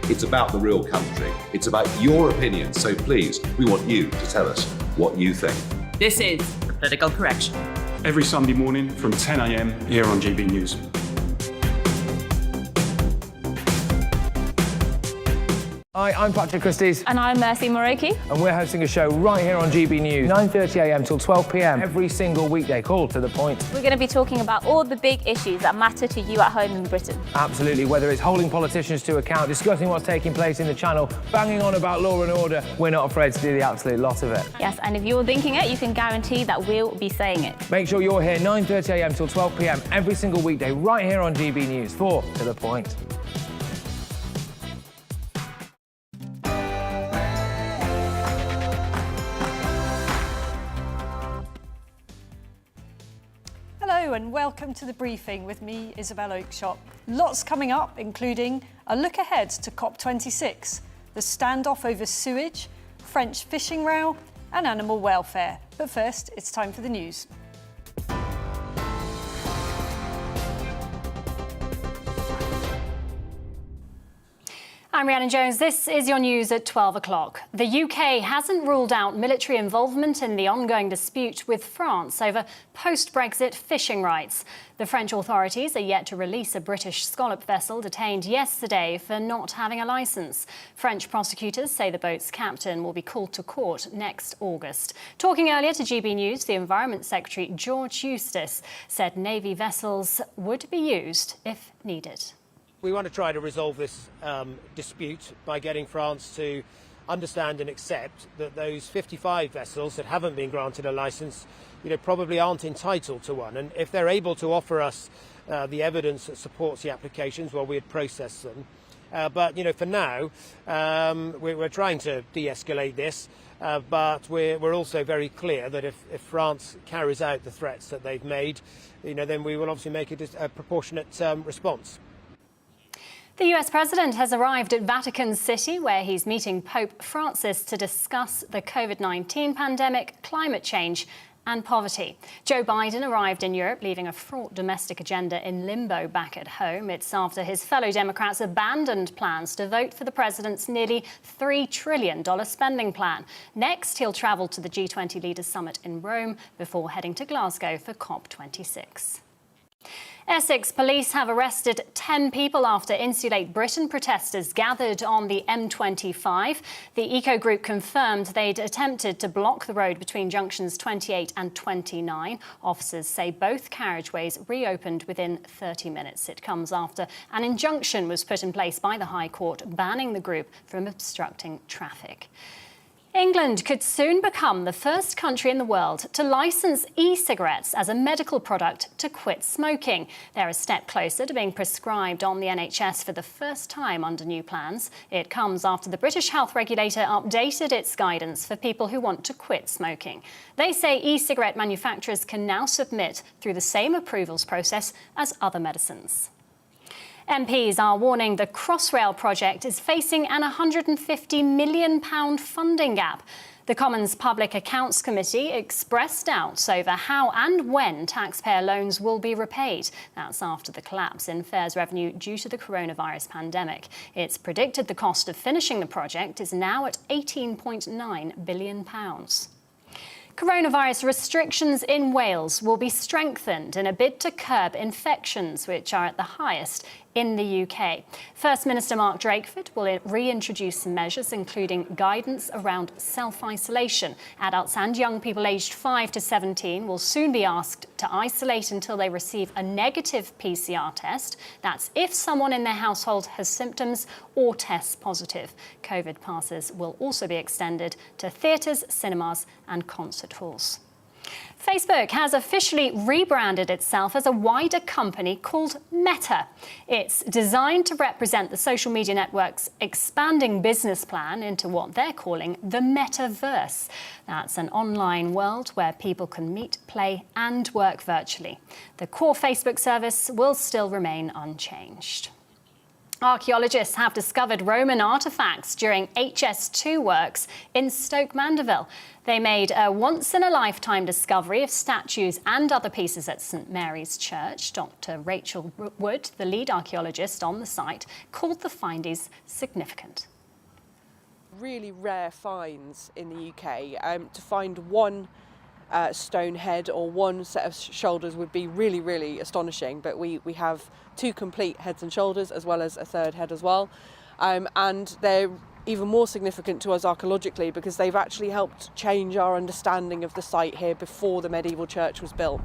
It's about the real country. It's about your opinion. So please, we want you to tell us what you think. This is the Political Correction. Every Sunday morning from 10 a.m. here on GBNews. Hi, I'm Patrick Christie's. And I'm Mercy Moroki. And we're hosting a show right here on GB News, 9:30 a.m. till 12 p.m. every single weekday. Call to the point. We're going to be talking about all the big issues that matter to you at home in Britain. Absolutely, whether it's holding politicians to account, discussing what's taking place in the Channel, banging on about law and order, we're not afraid to do the absolute lot of it. Yes, and if you're thinking it, you can guarantee that we'll be saying it. Make sure you're here 9:30 a.m. till 12 p.m. every single weekday right here on GB News for To The Point. Hello and welcome to the briefing with me, Isabel Oakeshott. Lots coming up, including a look ahead to COP26, the standoff over sewage, French fishing row and animal welfare. But first, it's time for the news. I'm Rhiannon Jones. This is your news at 12 o'clock. The UK hasn't ruled out military involvement in the ongoing dispute with France over post-Brexit fishing rights. The French authorities are yet to release a British scallop vessel detained yesterday for not having a licence. French prosecutors say the boat's captain will be called to court next August. Talking earlier to GB News, the Environment Secretary George Eustace said Navy vessels would be used if needed. We want to try to resolve this dispute by getting France to understand and accept that those 55 vessels that haven't been granted a licence, probably aren't entitled to one. And if they're able to offer us the evidence that supports the applications, well, we'd process them. But for now, we're trying to de-escalate this. But we're also very clear that if France carries out the threats that they've made, then we will obviously make a proportionate response. The US President has arrived at Vatican City, where he's meeting Pope Francis to discuss the COVID-19 pandemic, climate change and poverty. Joe Biden arrived in Europe, leaving a fraught domestic agenda in limbo back at home. It's after his fellow Democrats abandoned plans to vote for the president's nearly $3 trillion spending plan. Next, he'll travel to the G20 Leaders Summit in Rome before heading to Glasgow for COP26. Essex police have arrested 10 people after Insulate Britain protesters gathered on the M25. The eco group confirmed they'd attempted to block the road between junctions 28 and 29. Officers say both carriageways reopened within 30 minutes. It comes after an injunction was put in place by the High Court banning the group from obstructing traffic. England could soon become the first country in the world to licence e-cigarettes as a medical product to quit smoking. They're a step closer to being prescribed on the NHS for the first time under new plans. It comes after the British health regulator updated its guidance for people who want to quit smoking. They say e-cigarette manufacturers can now submit through the same approvals process as other medicines. MPs are warning the Crossrail project is facing an £150 million funding gap. The Commons Public Accounts Committee expressed doubts over how and when taxpayer loans will be repaid. That's after the collapse in fares revenue due to the coronavirus pandemic. It's predicted the cost of finishing the project is now at £18.9 billion. Coronavirus restrictions in Wales will be strengthened in a bid to curb infections, which are at the highest in the UK. First Minister Mark Drakeford will reintroduce measures including guidance around self-isolation. Adults and young people aged 5 to 17 will soon be asked to isolate until they receive a negative PCR test. That's if someone in their household has symptoms or tests positive. COVID passes will also be extended to theatres, cinemas and concert halls. Facebook has officially rebranded itself as a wider company called Meta. It's designed to represent the social media network's expanding business plan into what they're calling the metaverse. That's an online world where people can meet, play and work virtually. The core Facebook service will still remain unchanged. Archaeologists have discovered Roman artefacts during HS2 works in Stoke Mandeville. They made a once-in-a-lifetime discovery of statues and other pieces at St Mary's Church. Dr. Rachel Wood, the lead archaeologist on the site, called the findings significant. Really rare finds in the UK. To find one stone head or one set of shoulders would be really, really astonishing, but we have 2 complete heads and shoulders as well as a third head as well, and they're even more significant to us archaeologically because they've actually helped change our understanding of the site here before the medieval church was built.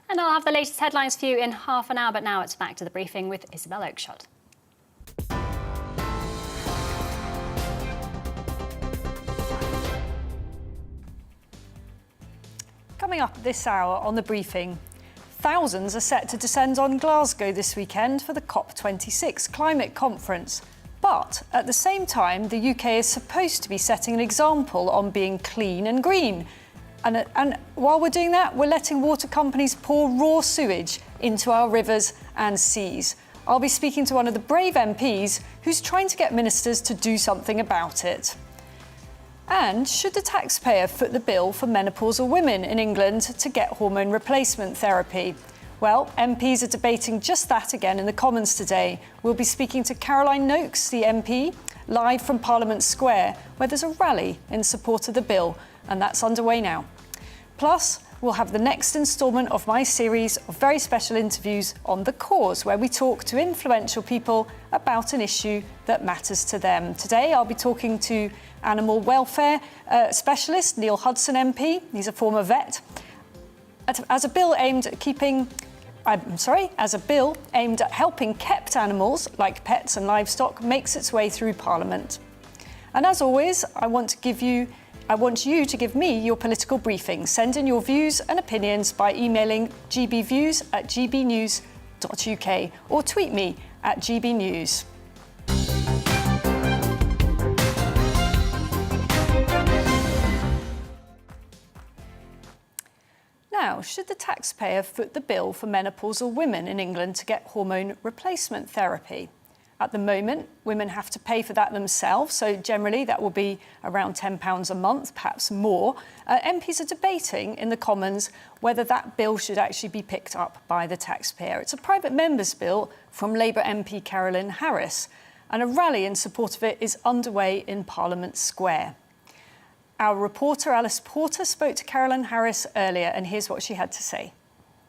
And I'll have the latest headlines for you in half an hour, but now it's back to the briefing with Isabel Oakeshott. Coming up this hour on the briefing, thousands are set to descend on Glasgow this weekend for the COP26 climate conference. But at the same time, the UK is supposed to be setting an example on being clean and green. And while we're doing that, we're letting water companies pour raw sewage into our rivers and seas. I'll be speaking to one of the brave MPs who's trying to get ministers to do something about it. And should the taxpayer foot the bill for menopausal women in England to get hormone replacement therapy? Well, MPs are debating just that again in the Commons today. We'll be speaking to Caroline Noakes, the MP, live from Parliament Square, where there's a rally in support of the bill, and that's underway now. Plus, we'll have the next instalment of my series of very special interviews on The Cause, where we talk to influential people about an issue that matters to them. Today, I'll be talking to animal welfare specialist Neil Hudson MP. He's a former vet. As a bill aimed at helping kept animals, like pets and livestock, makes its way through Parliament. And as always, I want you to give me your political briefing. Send in your views and opinions by emailing gbviews@gbnews.uk or tweet me at GBNews. Now, should the taxpayer foot the bill for menopausal women in England to get hormone replacement therapy? At the moment, women have to pay for that themselves, so generally that will be around £10 a month, perhaps more. MPs are debating in the Commons whether that bill should actually be picked up by the taxpayer. It's a private member's bill from Labour MP Caroline Harris, and a rally in support of it is underway in Parliament Square. Our reporter Alice Porter spoke to Caroline Harris earlier, and here's what she had to say.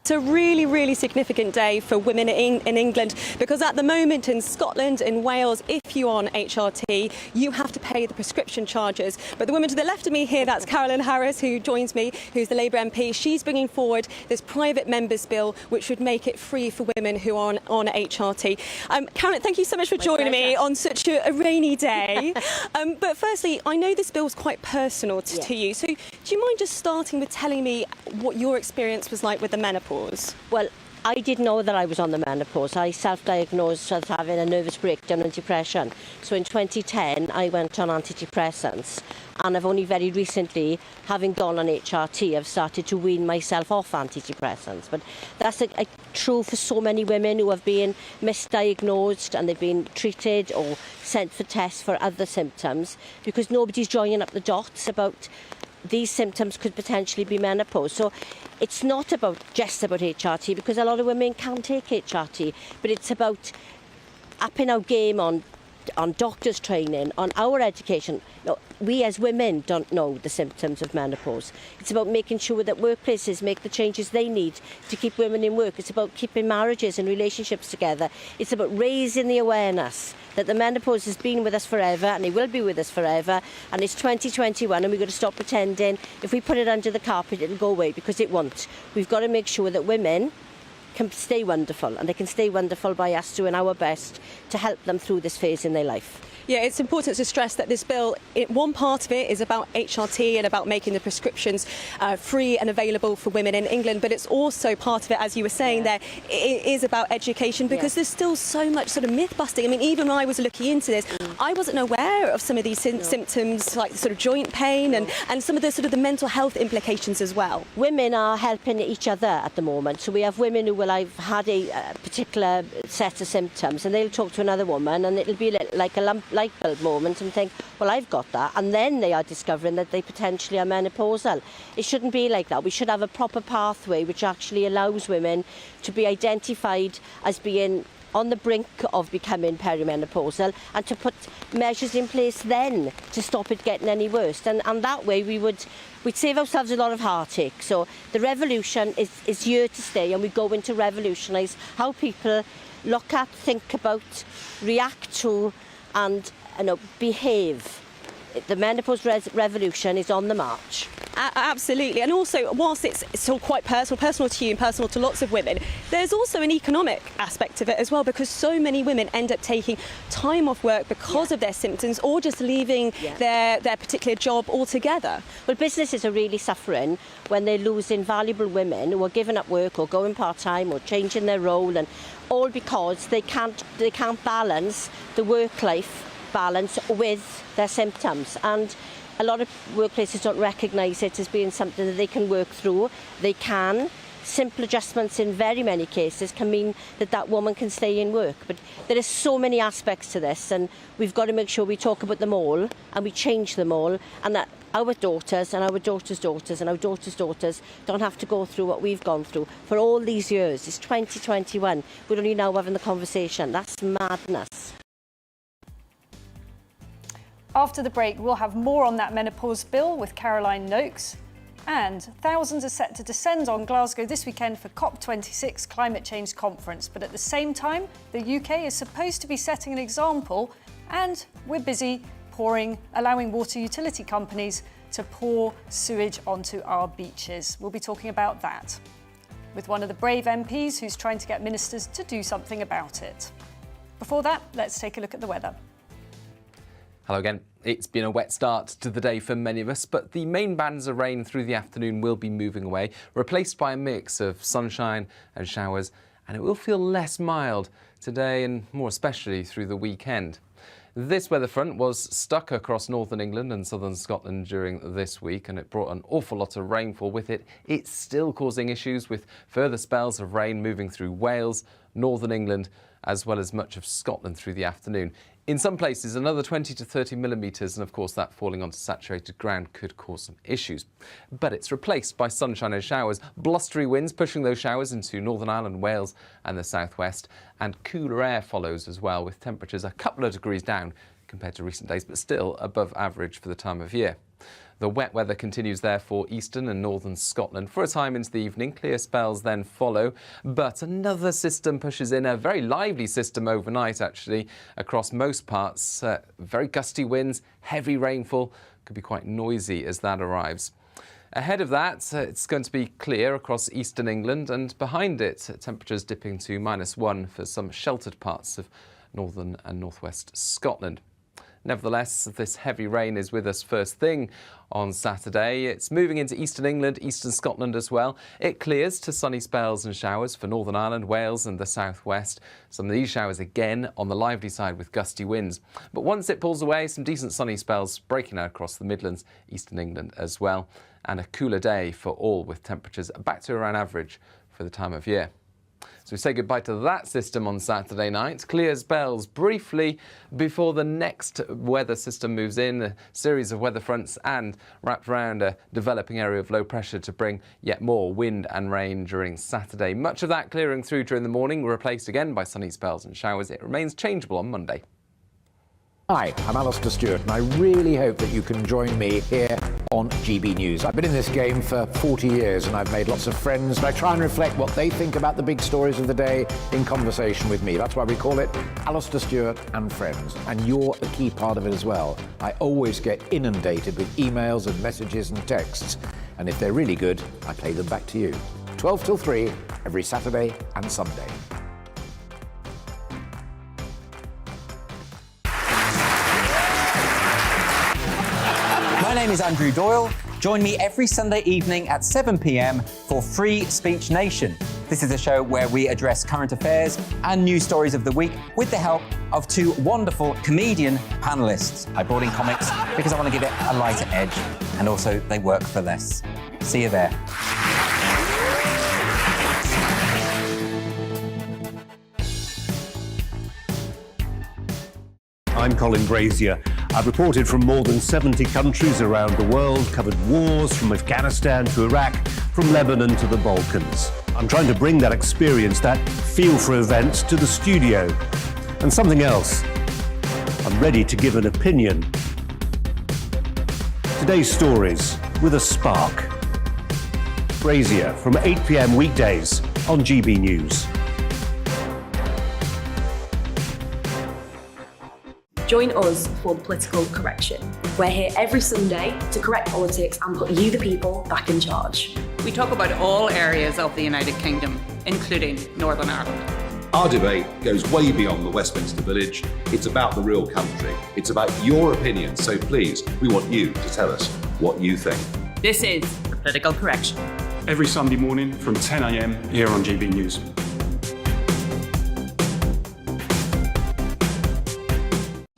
It's a really, really significant day for women in England because at the moment in Scotland and Wales, if you're on HRT, you have to pay the prescription charges. But the woman to the left of me here, that's Caroline Harris, who joins me, who's the Labour MP. She's bringing forward this private members' bill, which would make it free for women who are on HRT. Caroline, thank you so much for joining me on such a rainy day. But firstly, I know this bill's quite personal to you. So do you mind just starting with telling me what your experience was like with the menopause? Well, I didn't know that I was on the menopause. I self-diagnosed as having a nervous breakdown and depression. So in 2010, I went on antidepressants. And I've only very recently, having gone on HRT, I've started to wean myself off antidepressants. But that's true for so many women who have been misdiagnosed and they've been treated or sent for tests for other symptoms because nobody's joining up the dots about these symptoms could potentially be menopause. So it's not just about HRT because a lot of women can take HRT, but it's about upping our game on doctors' training, on our education. No, we as women don't know the symptoms of menopause. It's about making sure that workplaces make the changes they need to keep women in work. It's about keeping marriages and relationships together. It's about raising the awareness that the menopause has been with us forever and it will be with us forever, and it's 2021 and we've got to stop pretending if we put it under the carpet it'll go away, because it won't. We've got to make sure that women can stay wonderful, and they can stay wonderful by us doing our best to help them through this phase in their life. Yeah, it's important to stress that this bill, one part of it is about HRT and about making the prescriptions free and available for women in England, but it's also part of it, as you were saying there, it is about education, because there's still so much sort of myth busting. I mean, even when I was looking into this, I wasn't aware of some of these symptoms, like sort of joint pain and some of the sort of the mental health implications as well. Women are helping each other at the moment. So we have women who will have had a particular set of symptoms, and they'll talk to another woman, and it'll be like a light bulb moment and think, well, I've got that. And then they are discovering that they potentially are menopausal. It shouldn't be like that. We should have a proper pathway which actually allows women to be identified as being on the brink of becoming perimenopausal, and to put measures in place then to stop it getting any worse. And that way we'd save ourselves a lot of heartache. So the revolution is here to stay, and we go in to revolutionise how people look at, think about, react to and behave. The menopause revolution is on the march. Absolutely, and also whilst it's still quite personal to you and personal to lots of women, there's also an economic aspect of it as well, because so many women end up taking time off work because of their symptoms, or just leaving their particular job altogether. Well, businesses are really suffering when they're losing valuable women who are giving up work or going part-time or changing their role, and all because they can't balance the work-life balance with their symptoms. And a lot of workplaces don't recognise it as being something that they can work through. They can. Simple adjustments in very many cases can mean that woman can stay in work. But there are so many aspects to this, and we've got to make sure we talk about them all and we change them all, and that our daughters and our daughters' daughters and our daughters' daughters don't have to go through what we've gone through for all these years. It's 2021. We're only now having the conversation. That's madness. After the break, we'll have more on that menopause bill with Caroline Noakes. And thousands are set to descend on Glasgow this weekend for COP26 climate change conference. But at the same time, the UK is supposed to be setting an example, and we're busy allowing water utility companies to pour sewage onto our beaches. We'll be talking about that with one of the brave MPs who's trying to get ministers to do something about it. Before that, let's take a look at the weather. Hello again. It's been a wet start to the day for many of us, but the main bands of rain through the afternoon will be moving away, replaced by a mix of sunshine and showers, and it will feel less mild today and more especially through the weekend. This weather front was stuck across northern England and southern Scotland during this week, and it brought an awful lot of rainfall with it. It's still causing issues with further spells of rain moving through Wales, northern England, as well as much of Scotland through the afternoon. In some places, another 20 to 30 millimetres, and of course that falling onto saturated ground could cause some issues. But it's replaced by sunshine and showers, blustery winds pushing those showers into Northern Ireland, Wales and the southwest, and cooler air follows as well, with temperatures a couple of degrees down compared to recent days, but still above average for the time of year. The wet weather continues there for eastern and northern Scotland for a time into the evening. Clear spells then follow, but another system pushes in, a very lively system overnight actually, across most parts. Very gusty winds, heavy rainfall, could be quite noisy as that arrives. Ahead of that, it's going to be clear across eastern England, and behind it, temperatures dipping to -1 for some sheltered parts of northern and northwest Scotland. Nevertheless, this heavy rain is with us first thing on Saturday. It's moving into eastern England, eastern Scotland as well. It clears to sunny spells and showers for Northern Ireland, Wales and the southwest. Some of these showers again on the lively side with gusty winds. But once it pulls away, some decent sunny spells breaking out across the Midlands, eastern England as well. And a cooler day for all, with temperatures back to around average for the time of year. So we say goodbye to that system on Saturday night. Clear spells briefly before the next weather system moves in, a series of weather fronts, and wrapped around a developing area of low pressure to bring yet more wind and rain during Saturday. Much of that clearing through during the morning, replaced again by sunny spells and showers. It remains changeable on Monday. Hi, I'm Alistair Stewart, and I really hope that you can join me here on GB News. I've been in this game for 40 years and I've made lots of friends, and I try and reflect what they think about the big stories of the day in conversation with me. That's why we call it Alistair Stewart and Friends, and you're a key part of it as well. I always get inundated with emails and messages and texts, and if they're really good, I play them back to you. 12 till 3 every Saturday and Sunday. My name is Andrew Doyle. Join me every Sunday evening at 7 p.m. for Free Speech Nation. This is a show where we address current affairs and news stories of the week with the help of two wonderful comedian panellists. I brought in comics because I want to give it a lighter edge, and also they work for less. See you there. I'm Colin Brazier. I've reported from more than 70 countries around the world, covered wars from Afghanistan to Iraq, from Lebanon to the Balkans. I'm trying to bring that experience, that feel for events, to the studio. And something else, I'm ready to give an opinion. Today's stories with a spark. Brazier from 8 p.m. weekdays on GB News. Join us for Political Correction. We're here every Sunday to correct politics and put you, the people, back in charge. We talk about all areas of the United Kingdom, including Northern Ireland. Our debate goes way beyond the Westminster Village. It's about the real country. It's about your opinion. So please, we want you to tell us what you think. This is Political Correction. Every Sunday morning from 10 a.m. here on GB News.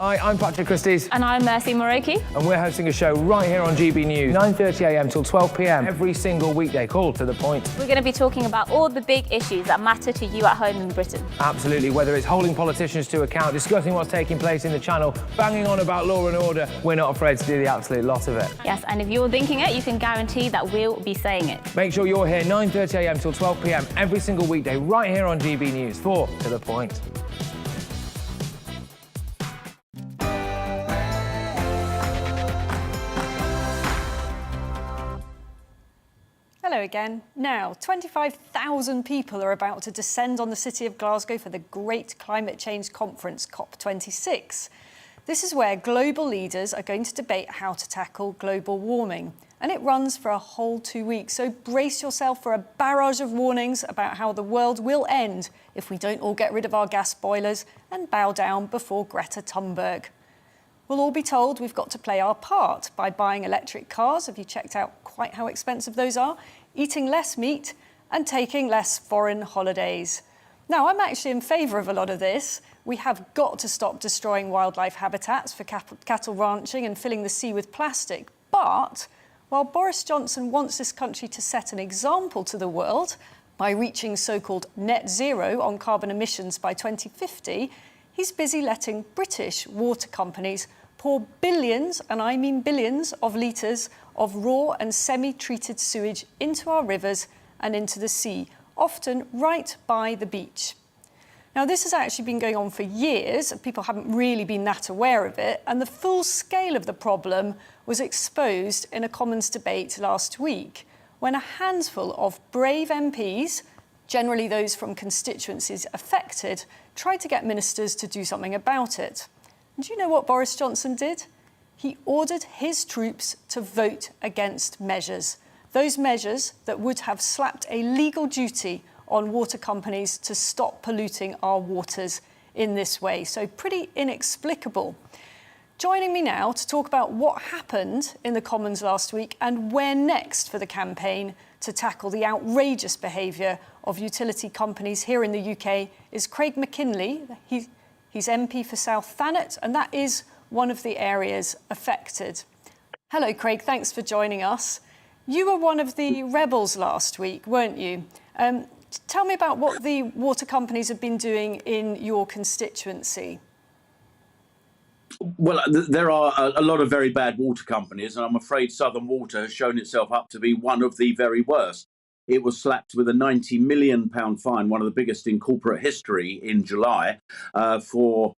Hi, I'm Patrick Christie's. And I'm Mercy Moroki. And we're hosting a show right here on GB News, 9:30 a.m. till 12 p.m. every single weekday, called To The Point. We're going to be talking about all the big issues that matter to you at home in Britain. Absolutely, whether it's holding politicians to account, discussing what's taking place in the Channel, banging on about law and order, we're not afraid to do the absolute lot of it. Yes, and if you're thinking it, you can guarantee that we'll be saying it. Make sure you're here 9:30 a.m. till 12 p.m. every single weekday, right here on GB News for To The Point. Hello again. Now, 25,000 people are about to descend on the city of Glasgow for the Great Climate Change Conference, COP26. This is where global leaders are going to debate how to tackle global warming. And it runs for a whole 2 weeks. So brace yourself for a barrage of warnings about how the world will end if we don't all get rid of our gas boilers and bow down before Greta Thunberg. We'll all be told we've got to play our part by buying electric cars. Have you checked out quite how expensive those are? Eating less meat and taking less foreign holidays. Now, I'm actually in favour of a lot of this. We have got to stop destroying wildlife habitats for cattle ranching and filling the sea with plastic. But while Boris Johnson wants this country to set an example to the world by reaching so-called net zero on carbon emissions by 2050, he's busy letting British water companies pour billions, and I mean billions, of litres of raw and semi-treated sewage into our rivers and into the sea, often right by the beach. Now, this has actually been going on for years. People haven't really been that aware of it, and the full scale of the problem was exposed in a Commons debate last week, when a handful of brave MPs, generally those from constituencies affected, tried to get ministers to do something about it. And do you know what Boris Johnson did? He ordered his troops to vote against measures. Those measures that would have slapped a legal duty on water companies to stop polluting our waters in this way. So pretty inexplicable. Joining me now to talk about what happened in the Commons last week and where next for the campaign to tackle the outrageous behaviour of utility companies here in the UK is Craig McKinley. He's MP for South Thanet, and that is one of the areas affected. Hello, Craig. Thanks for joining us. You were one of the rebels last week, weren't you? Tell me about what the water companies have been doing in your constituency. Well, there are a lot of very bad water companies, and I'm afraid Southern Water has shown itself up to be one of the very worst. It was slapped with a £90 million fine, one of the biggest in corporate history, in July, for,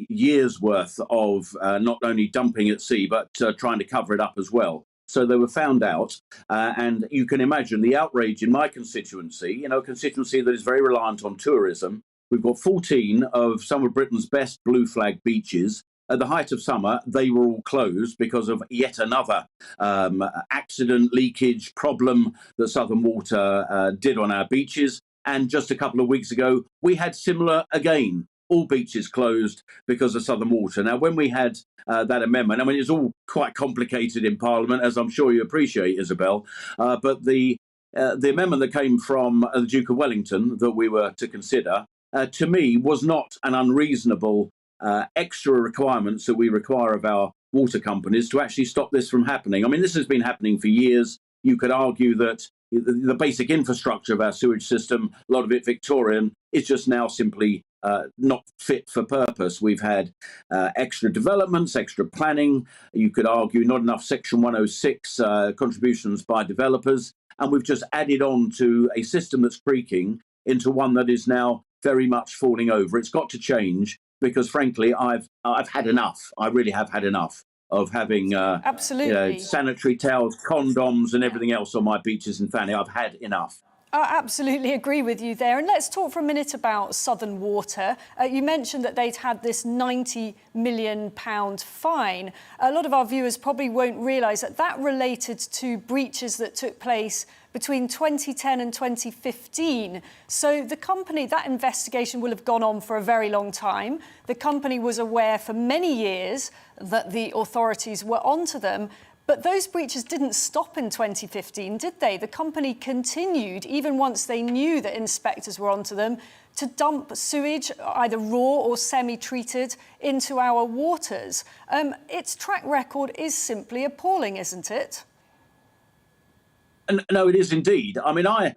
years' worth of not only dumping at sea, but trying to cover it up as well. So they were found out, and you can imagine the outrage in my constituency, a constituency that is very reliant on tourism. We've got 14 of some of Britain's best blue flag beaches. At the height of summer, they were all closed because of yet another accident, leakage problem that Southern Water did on our beaches. And just a couple of weeks ago, we had similar again. all beaches closed because of Southern Water. Now, when we had that amendment, I mean, it's all quite complicated in Parliament, as I'm sure you appreciate, Isabel, but the amendment that came from the Duke of Wellington that we were to consider, to me, was not an unreasonable extra requirements that we require of our water companies to actually stop this from happening. I mean, this has been happening for years. You could argue that the basic infrastructure of our sewage system, a lot of it Victorian, is just now simply not fit for purpose. We've had extra developments, extra planning. You could argue not enough Section 106 contributions by developers. And we've just added on to a system that's creaking into one that is now very much falling over. It's got to change because, frankly, I've had enough. I really have had enough of having absolutely sanitary towels, condoms and everything else on my beaches in Fanny. I've had enough. I absolutely agree with you there. And let's talk for a minute about Southern Water. You mentioned that they'd had this £90 million fine. A lot of our viewers probably won't realise that that related to breaches that took place between 2010 and 2015. So the company, that investigation will have gone on for a very long time. The company was aware for many years that the authorities were onto them. But those breaches didn't stop in 2015, did they? The company continued, even once they knew that inspectors were onto them, to dump sewage, either raw or semi-treated, into our waters. Its track record is simply appalling, isn't it? No, it is indeed. I mean, I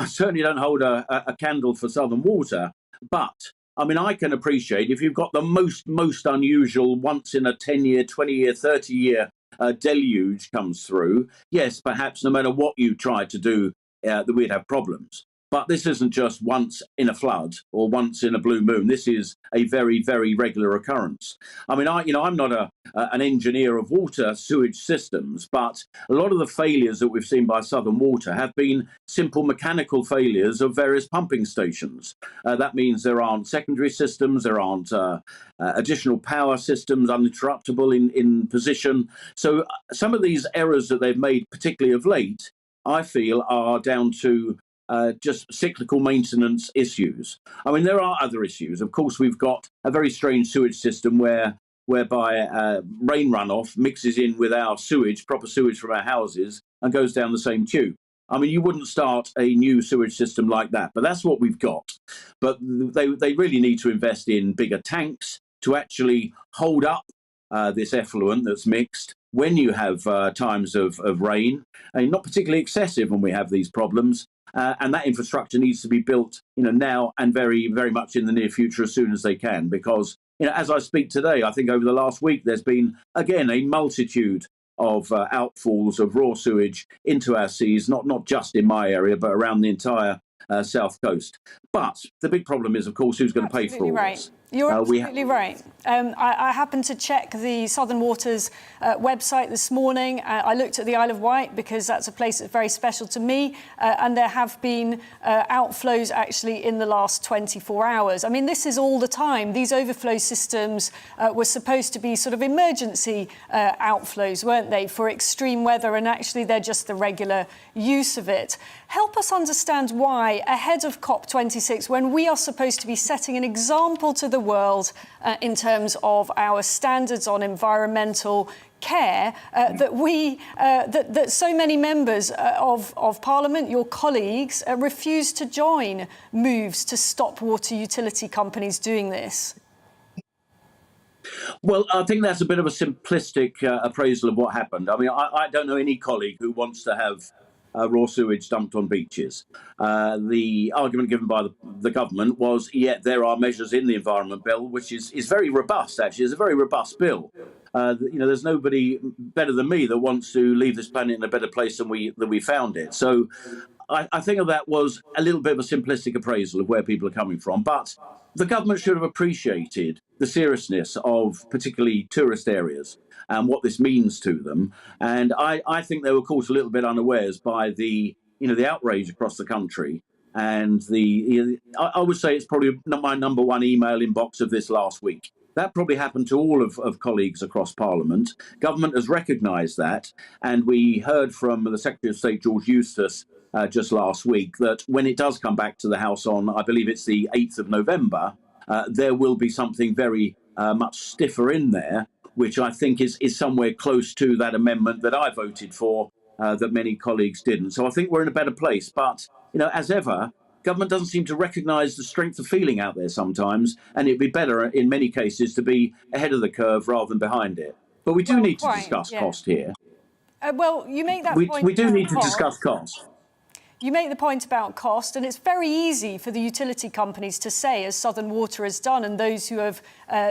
certainly don't hold a candle for Southern Water, but I mean, I can appreciate if you've got the most unusual once in a 10-year, 20-year, 30-year deluge comes through, yes, perhaps no matter what you try to do, that we'd have problems. But this isn't just once in a flood or once in a blue moon. This is a very, very regular occurrence. I mean, I'm not an engineer of water sewage systems, but a lot of the failures that we've seen by Southern Water have been simple mechanical failures of various pumping stations. That means there aren't secondary systems, there aren't additional power systems uninterruptible in position. So some of these errors that they've made, particularly of late, I feel are down to just cyclical maintenance issues. I mean, there are other issues. Of course, we've got a very strange sewage system whereby rain runoff mixes in with our sewage, proper sewage from our houses, and goes down the same tube. I mean, you wouldn't start a new sewage system like that, but that's what we've got. But they really need to invest in bigger tanks to actually hold up this effluent that's mixed when you have times of rain, and not particularly excessive when we have these problems. And that infrastructure needs to be built, now and very, very much in the near future as soon as they can, because, as I speak today, I think over the last week there's been, again, a multitude of outfalls of raw sewage into our seas, not just in my area, but around the entire south coast. But the big problem is, of course, who's going to pay for all this? You're absolutely right. I happened to check the Southern Waters website this morning. I looked at the Isle of Wight because that's a place that's very special to me. And there have been outflows actually in the last 24 hours. I mean, this is all the time. These overflow systems were supposed to be sort of emergency outflows, weren't they, for extreme weather? And actually, they're just the regular use of it. Help us understand why, ahead of COP26, when we are supposed to be setting an example to the world in terms of our standards on environmental care, that so many members of Parliament, your colleagues, refuse to join moves to stop water utility companies doing this? Well, I think that's a bit of a simplistic appraisal of what happened. I mean, I don't know any colleague who wants to have raw sewage dumped on beaches. The argument given by the government was, there are measures in the Environment Bill, which is very robust, actually. It's a very robust bill. There's nobody better than me that wants to leave this planet in a better place than we found it. So I think of that was a little bit of a simplistic appraisal of where people are coming from. But the government should have appreciated the seriousness of particularly tourist areas and what this means to them. And I think they were caught a little bit unawares by the outrage across the country. And I would say it's probably my number one email inbox of this last week. That probably happened to all of colleagues across Parliament. Government has recognised that. And we heard from the Secretary of State, George Eustace, just last week, that when it does come back to the House on, I believe it's the 8th of November, there will be something very much stiffer in there, which I think is somewhere close to that amendment that I voted for, that many colleagues didn't. So I think we're in a better place. But, as ever, government doesn't seem to recognise the strength of feeling out there sometimes, and it'd be better in many cases to be ahead of the curve rather than behind it. But we do need to discuss cost here. Well, you make that point. We do need to discuss cost. You make the point about cost, and it's very easy for the utility companies to say, as Southern Water has done, and those who have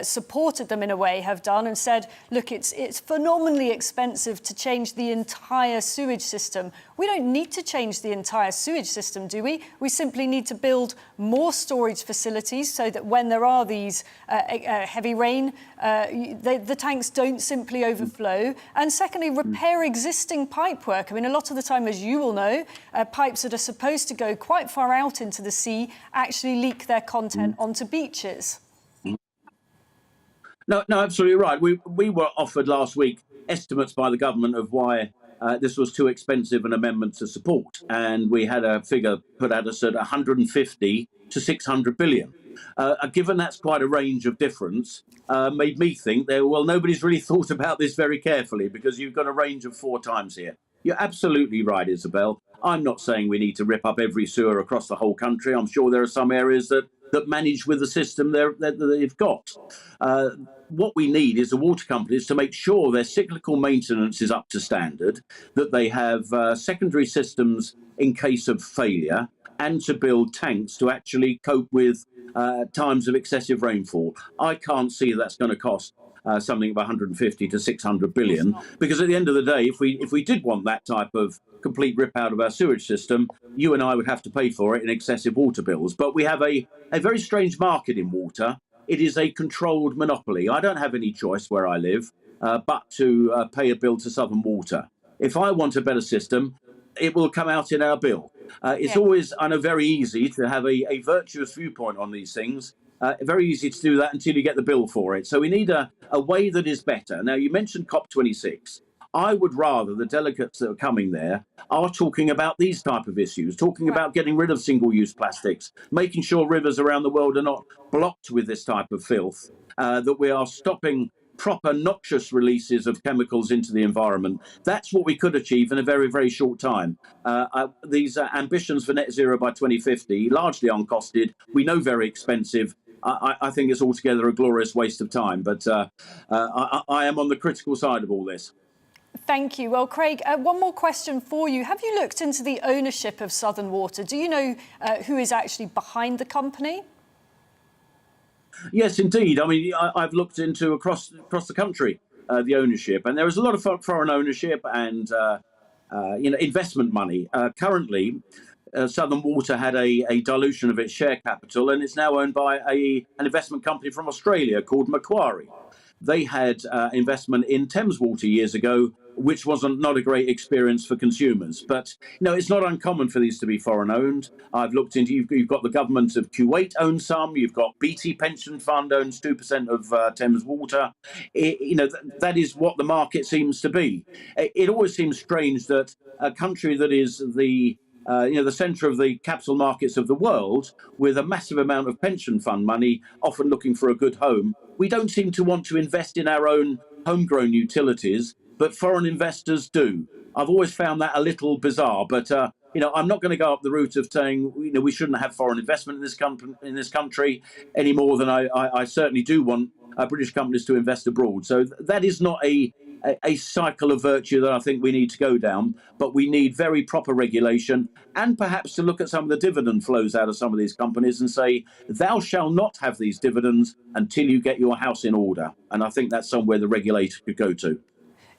supported them in a way have done, and said, look, it's phenomenally expensive to change the entire sewage system. We don't need to change the entire sewage system, do we? We simply need to build more storage facilities so that when there are these heavy rain, the tanks don't simply overflow. And secondly, repair existing pipework. I mean, a lot of the time, as you will know, pipes that are supposed to go quite far out into the sea actually leak their content onto beaches. No, absolutely right. We were offered last week estimates by the government of why this was too expensive an amendment to support, and we had a figure put at us at 150 to 600 billion. Given that's quite a range of difference, made me think nobody's really thought about this very carefully, because you've got a range of 4 times here. You're absolutely right, Isabel. I'm not saying we need to rip up every sewer across the whole country. I'm sure there are some areas that manage with the system that they've got. What we need is the water companies to make sure their cyclical maintenance is up to standard, that they have secondary systems in case of failure, and to build tanks to actually cope with times of excessive rainfall. I can't see that's going to cost something of 150 to 600 billion, because at the end of the day, if we did want that type of complete rip out of our sewage system, you and I would have to pay for it in excessive water bills. But we have a very strange market in water. It is a controlled monopoly. I don't have any choice where I live but to pay a bill to Southern Water. If I want a better system, it will come out in our bill. It's always, I know, very easy to have a virtuous viewpoint on these things. Very easy to do that until you get the bill for it. So we need a way that is better. Now, you mentioned COP26. I would rather the delegates that are coming there are talking about these type of issues, talking about getting rid of single-use plastics, making sure rivers around the world are not blocked with this type of filth, that we are stopping proper noxious releases of chemicals into the environment. That's what we could achieve in a very, very short time. These ambitions for net zero by 2050, largely uncosted, we know very expensive. I think it's altogether a glorious waste of time, but I am on the critical side of all this. Thank you. Well, Craig, one more question for you. Have you looked into the ownership of Southern Water? Do you know who is actually behind the company? Yes, indeed. I mean, I've looked into across the country the ownership, and there is a lot of foreign ownership and investment money. Currently, Southern Water had a dilution of its share capital, and it's now owned by an investment company from Australia called Macquarie. They had investment in Thames Water years ago, which wasn't not a great experience for consumers. But it's not uncommon for these to be foreign owned. I've looked into, you've got the government of Kuwait owns some, you've got BT Pension Fund owns 2% of Thames Water. That is what the market seems to be. It always seems strange that a country that is the centre of the capital markets of the world, with a massive amount of pension fund money, often looking for a good home, we don't seem to want to invest in our own homegrown utilities, but foreign investors do. I've always found that a little bizarre, but I'm not going to go up the route of saying we shouldn't have foreign investment in this country any more than I certainly do want British companies to invest abroad. So that is not a cycle of virtue that I think we need to go down, but we need very proper regulation, and perhaps to look at some of the dividend flows out of some of these companies and say, thou shalt not have these dividends until you get your house in order. And I think that's somewhere the regulator could go to.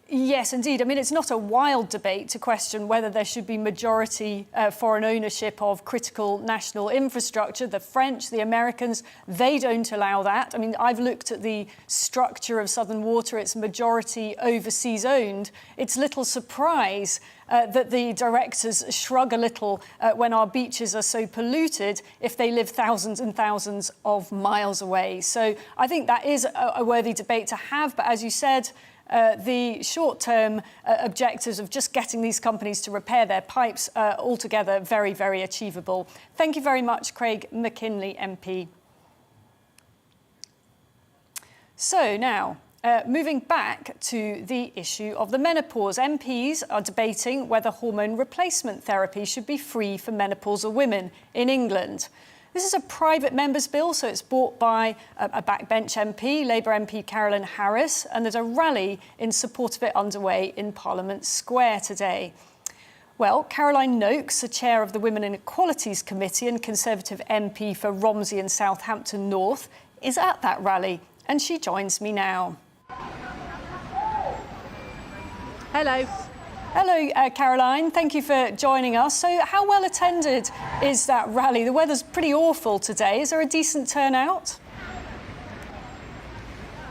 Yes, indeed. I mean, it's not a wild debate to question whether there should be majority foreign ownership of critical national infrastructure. The French, the Americans, they don't allow that. I mean, I've looked at the structure of Southern Water. It's majority overseas owned. It's little surprise that the directors shrug a little when our beaches are so polluted if they live thousands and thousands of miles away. So I think that is a worthy debate to have. But as you said, the short-term objectives of just getting these companies to repair their pipes altogether very, very achievable. Thank you very much, Craig McKinley, MP. So now, moving back to the issue of the menopause, MPs are debating whether hormone replacement therapy should be free for menopausal women in England. This is a private member's bill, so it's brought by a backbench MP, Labour MP Caroline Harris, and there's a rally in support of it underway in Parliament Square today. Well, Caroline Noakes, the chair of the Women and Equalities Committee and Conservative MP for Romsey and Southampton North, is at that rally, and she joins me now. Hello. Hello, Caroline. Thank you for joining us. So how well attended is that rally? The weather's pretty awful today. Is there a decent turnout?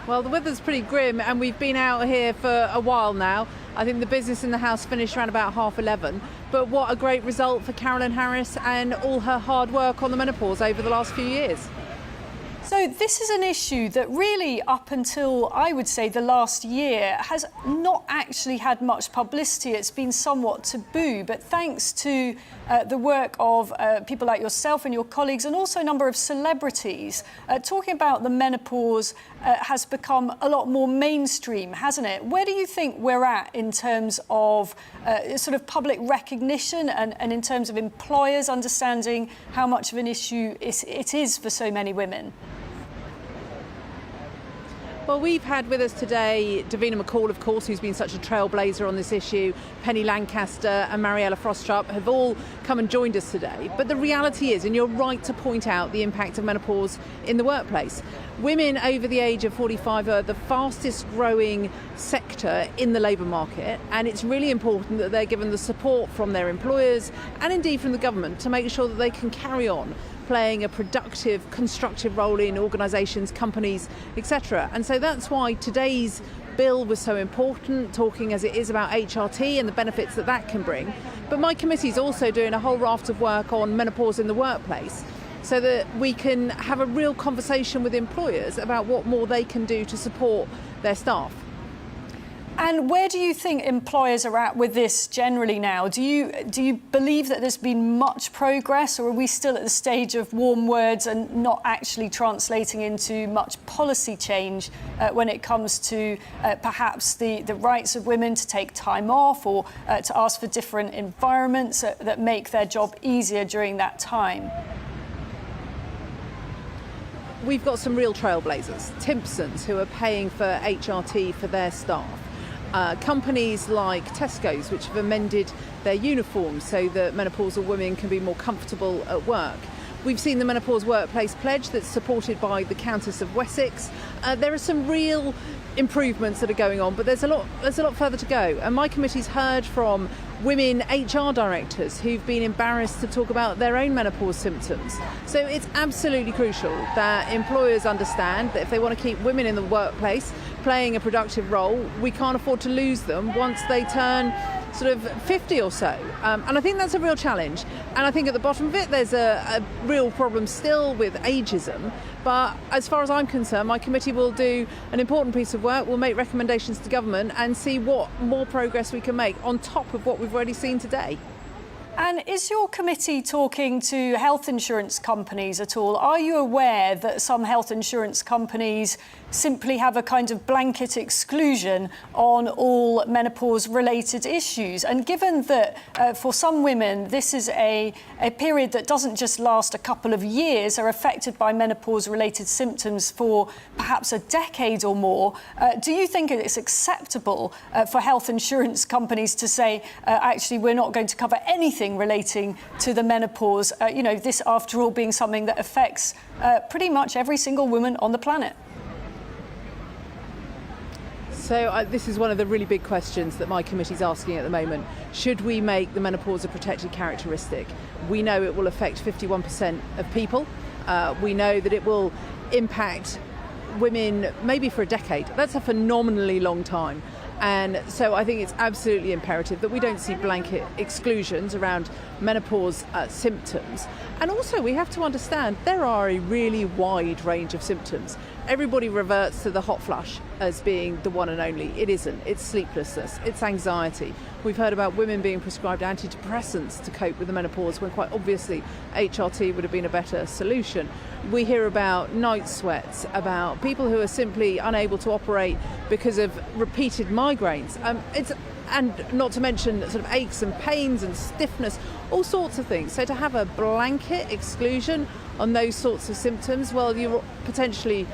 Well, the weather's pretty grim and we've been out here for a while now. I think the business in the House finished around about 11:30. But what a great result for Caroline Harris and all her hard work on the menopause over the last few years. So this is an issue that really, up until, I would say, the last year, has not actually had much publicity. It's been somewhat taboo, but thanks to the work of people like yourself and your colleagues, and also a number of celebrities, talking about the menopause has become a lot more mainstream, hasn't it? Where do you think we're at in terms of sort of public recognition and in terms of employers understanding how much of an issue it is for so many women? Well, we've had with us today Davina McCall, of course, who's been such a trailblazer on this issue. Penny Lancaster and Mariella Frostrup have all come and joined us today. But the reality is, and you're right to point out the impact of menopause in the workplace, women over the age of 45 are the fastest growing sector in the labour market, and it's really important that they're given the support from their employers and indeed from the government to make sure that they can carry on playing a productive, constructive role in organisations, companies, etc. And so that's why today's bill was so important, talking as it is about HRT and the benefits that that can bring. But my committee is also doing a whole raft of work on menopause in the workplace, so that we can have a real conversation with employers about what more they can do to support their staff. And where do you think employers are at with this generally now? Do you believe that there's been much progress, or are we still at the stage of warm words and not actually translating into much policy change when it comes to perhaps the rights of women to take time off, or to ask for different environments that make their job easier during that time? We've got some real trailblazers, Timpsons, who are paying for HRT for their staff. Companies like Tesco's, which have amended their uniforms so that menopausal women can be more comfortable at work. We've seen the Menopause Workplace Pledge that's supported by the Countess of Wessex. There are some real improvements that are going on, but there's a lot further to go. And my committee's heard from women HR directors who've been embarrassed to talk about their own menopause symptoms. So it's absolutely crucial that employers understand that if they want to keep women in the workplace playing a productive role, we can't afford to lose them once they turn sort of 50 or so. And I think that's a real challenge. And I think at the bottom of it, there's a real problem still with ageism. But as far as I'm concerned, my committee will do an important piece of work. We'll make recommendations to government and see what more progress we can make on top of what we've already seen today. And is your committee talking to health insurance companies at all? Are you aware that some health insurance companies simply have a kind of blanket exclusion on all menopause-related issues? And given that for some women this is a period that doesn't just last a couple of years, are affected by menopause-related symptoms for perhaps a decade or more, do you think it's acceptable for health insurance companies to say, actually, we're not going to cover anything relating to the menopause, this after all being something that affects pretty much every single woman on the planet? So this is one of the really big questions that my committee's asking at the moment. Should we make the menopause a protected characteristic? We know it will affect 51% of people. We know that it will impact women maybe for a decade. That's a phenomenally long time. And so I think it's absolutely imperative that we don't see blanket exclusions around menopause symptoms. And also we have to understand there are a really wide range of symptoms. Everybody reverts to the hot flush. as being the one and only. It isn't. It's sleeplessness, it's anxiety. We've heard about women being prescribed antidepressants to cope with the menopause when quite obviously HRT would have been a better solution. We hear about night sweats, about people who are simply unable to operate because of repeated migraines. And not to mention sort of aches and pains and stiffness, all sorts of things. So to have a blanket exclusion on those sorts of symptoms, well, you're potentially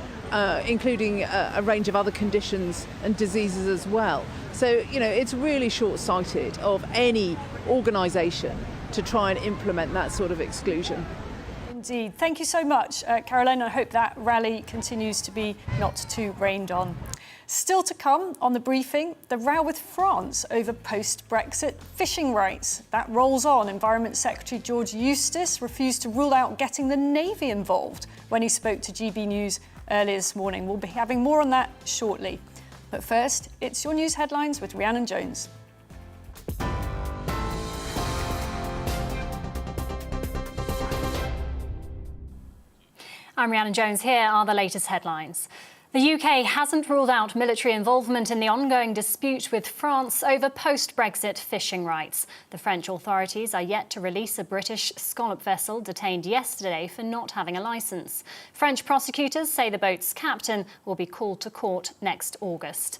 including a range of other conditions and diseases as well. So, you know, it's really short-sighted of any organisation to try and implement that sort of exclusion. Indeed. Thank you so much, Caroline. I hope that rally continues to be not too rained on. Still to come on the briefing, the row with France over post-Brexit fishing rights. That rolls on. Environment Secretary George Eustice refused to rule out getting the Navy involved when he spoke to GB News earlier this morning. We'll be having more on that shortly. But first, it's your news headlines with Rhiannon Jones. I'm Rhiannon Jones. Here are the latest headlines. The UK hasn't ruled out military involvement in the ongoing dispute with France over post-Brexit fishing rights. The French authorities are yet to release a British scallop vessel detained yesterday for not having a licence. French prosecutors say the boat's captain will be called to court next August.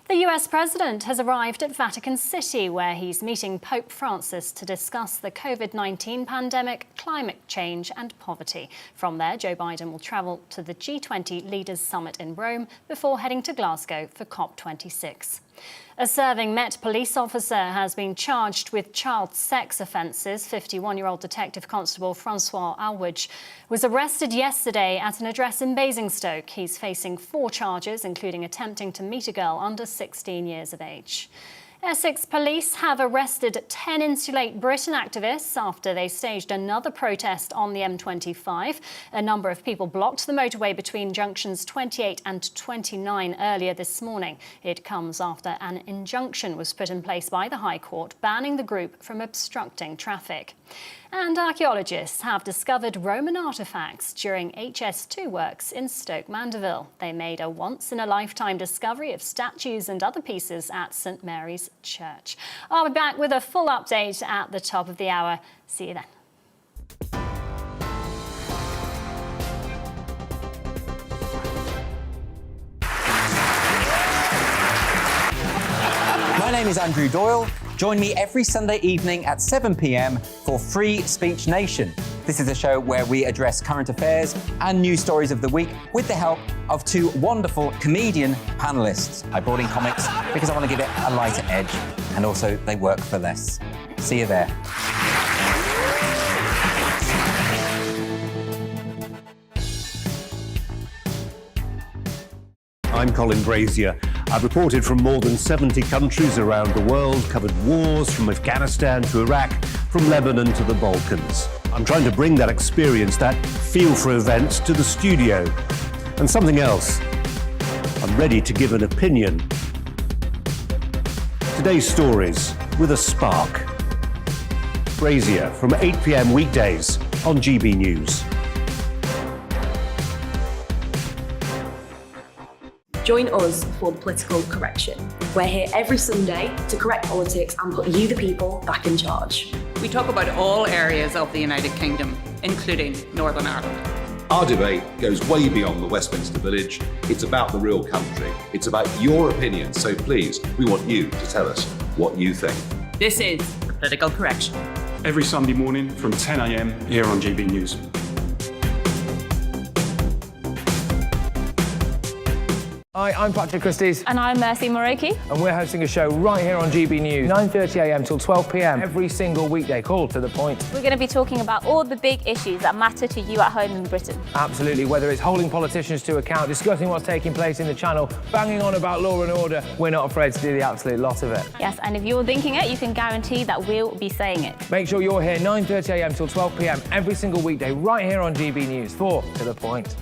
The US president has arrived at Vatican City, where he's meeting Pope Francis to discuss the COVID-19 pandemic, climate change and poverty. From there, Joe Biden will travel to the G20 Leaders Summit in Rome before heading to Glasgow for COP26. A serving Met police officer has been charged with child sex offences. 51-year-old Detective Constable Francois Alwidge was arrested yesterday at an address in Basingstoke. He's facing 4 charges, including attempting to meet a girl under 16 years of age. Essex police have arrested 10 Insulate Britain activists after they staged another protest on the M25. A number of people blocked the motorway between junctions 28 and 29 earlier this morning. It comes after an injunction was put in place by the High Court banning the group from obstructing traffic. And archaeologists have discovered Roman artefacts during HS2 works in Stoke Mandeville. They made a once-in-a-lifetime discovery of statues and other pieces at St Mary's Church. I'll be back with a full update at the top of the hour. See you then. My name is Andrew Doyle. Join me every Sunday evening at 7 p.m. for Free Speech Nation. This is a show where we address current affairs and news stories of the week with the help of 2 wonderful comedian panellists. I brought in comics because I want to give it a lighter edge, and also they work for less. See you there. I'm Colin Brazier. I've reported from more than 70 countries around the world, covered wars from Afghanistan to Iraq, from Lebanon to the Balkans. I'm trying to bring that experience, that feel for events, to the studio. And something else, I'm ready to give an opinion. Today's stories with a spark. Brazier from 8 p.m. weekdays on GB News. Join us for the political correction. We're here every Sunday to correct politics and put you, the people, back in charge. We talk about all areas of the United Kingdom, including Northern Ireland. Our debate goes way beyond the Westminster Village. It's about the real country. It's about your opinion. So please, we want you to tell us what you think. This is the political correction. Every Sunday morning from 10 a.m. here on GB News. Hi, I'm Patrick Christie's. And I'm Mercy Moroki. And we're hosting a show right here on GB News, 9:30am till 12pm, every single weekday. Call to the point. We're going to be talking about all the big issues that matter to you at home in Britain. Absolutely, whether it's holding politicians to account, discussing what's taking place in the channel, banging on about law and order, we're not afraid to do the absolute lot of it. Yes, and if you're thinking it, you can guarantee that we'll be saying it. Make sure you're here 9:30am till 12pm, every single weekday, right here on GB News, for To the Point.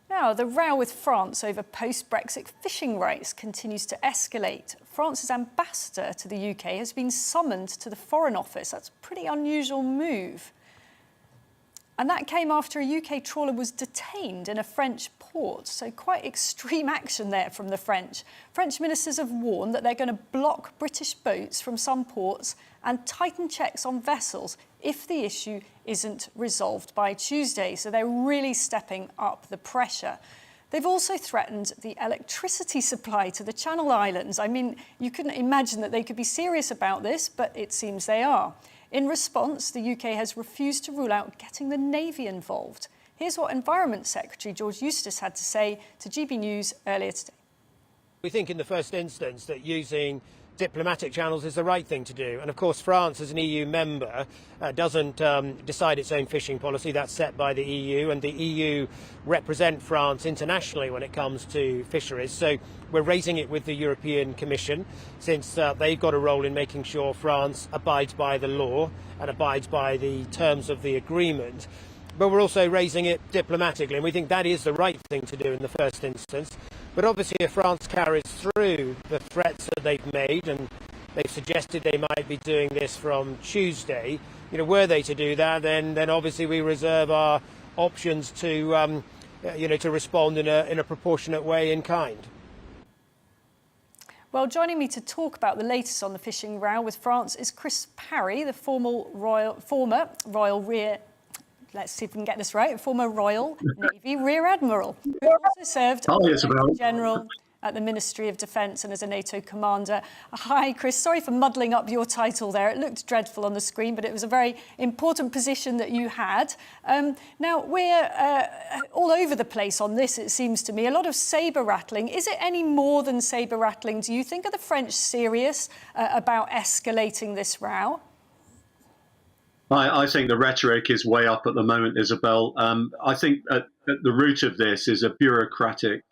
Now, the row with France over post-Brexit fishing rights continues to escalate. France's ambassador to the UK has been summoned to the Foreign Office. That's a pretty unusual move. And that came after a UK trawler was detained in a French port. So quite extreme action there from the French. French ministers have warned that they're going to block British boats from some ports and tighten checks on vessels if the issue isn't resolved by Tuesday. So they're really stepping up the pressure. They've also threatened the electricity supply to the Channel Islands. I mean, you couldn't imagine that they could be serious about this, but it seems they are. In response, the UK has refused to rule out getting the Navy involved. Here's what Environment Secretary George Eustace had to say to GB News earlier today. We think in the first instance that using diplomatic channels is the right thing to do. And of course, France, as an EU member, doesn't decide its own fishing policy. That's set by the EU, and the EU represent France internationally when it comes to fisheries. So we're raising it with the European Commission, since they've got a role in making sure France abides by the law and abides by the terms of the agreement. But we're also raising it diplomatically, and we think that is the right thing to do in the first instance. But obviously, if France carries through the threats that they've made, and they've suggested they might be doing this from Tuesday, were they to do that, then obviously we reserve our options to, to respond in a proportionate way in kind. Well, joining me to talk about the latest on the fishing row with France is Chris Parry, the former Royal Rear. Let's see if we can get this right. Former Royal Navy Rear Admiral, who also served as General at the Ministry of Defence and as a NATO commander. Hi, Chris. Sorry for muddling up your title there. It looked dreadful on the screen, but it was a very important position that you had. Now, we're all over the place on this, it seems to me. A lot of sabre rattling. Is it any more than sabre rattling, do you think? Are the French serious about escalating this row? I think the rhetoric is way up at the moment, Isabel. I think at the root of this is a bureaucratic